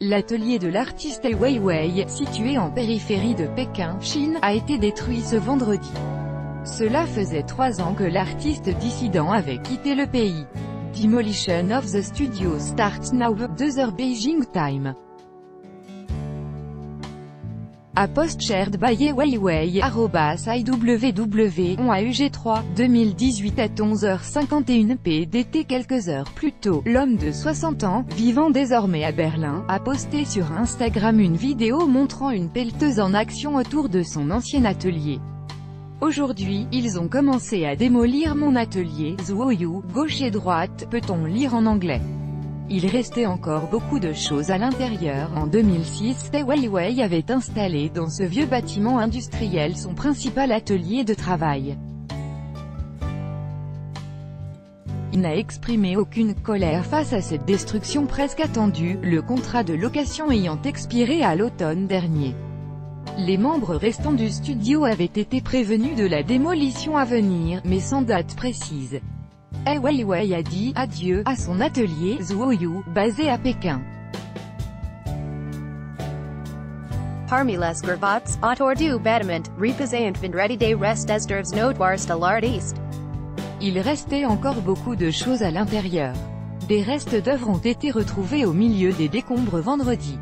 L'atelier de l'artiste Ai Weiwei, situé en périphérie de Pékin, Chine, a été détruit ce vendredi. Cela faisait 3 ans que l'artiste dissident avait quitté le pays. Demolition of the studio starts now, 2h Beijing time. A post shared by Ai Weiwei, @IWW, on AUG3, 2018 à 11h51 PDT. Quelques heures plus tôt, l'homme de 60 ans, vivant désormais à Berlin, a posté sur Instagram une vidéo montrant une pelleteuse en action autour de son ancien atelier. Aujourd'hui, ils ont commencé à démolir mon atelier, Zhuoyu, gauche et droite, peut-on lire en anglais. Il restait encore beaucoup de choses à l'intérieur. En 2006, Ai Weiwei avait installé dans ce vieux bâtiment industriel son principal atelier de travail. Il n'a exprimé aucune colère face à cette destruction presque attendue, le contrat de location ayant expiré à l'automne dernier. Les membres restants du studio avaient été prévenus de la démolition à venir, mais sans date précise. Ai Weiwei a dit « adieu » à son atelier, Zhuoyu, basé à Pékin. Harmiles Gravats, Autordu Badament, Represent Vendredi des Rest Esdervs Notwarst à l'Artiste. Il restait encore beaucoup de choses à l'intérieur. Des restes d'œuvres ont été retrouvés au milieu des décombres vendredi.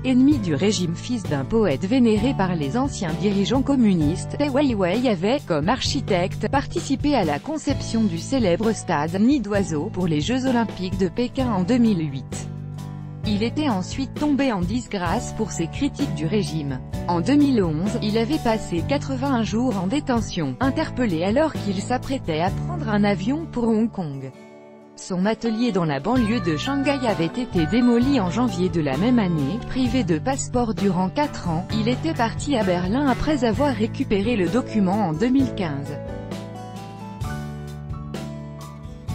Ennemi du régime, fils d'un poète vénéré par les anciens dirigeants communistes, Ai Weiwei avait, comme architecte, participé à la conception du célèbre stade Nid d'Oiseau pour les Jeux Olympiques de Pékin en 2008. Il était ensuite tombé en disgrâce pour ses critiques du régime. En 2011, il avait passé 81 jours en détention, interpellé alors qu'il s'apprêtait à prendre un avion pour Hong Kong. Son atelier dans la banlieue de Shanghai avait été démoli en janvier de la même année. Privé de passeport durant 4 ans, il était parti à Berlin après avoir récupéré le document en 2015.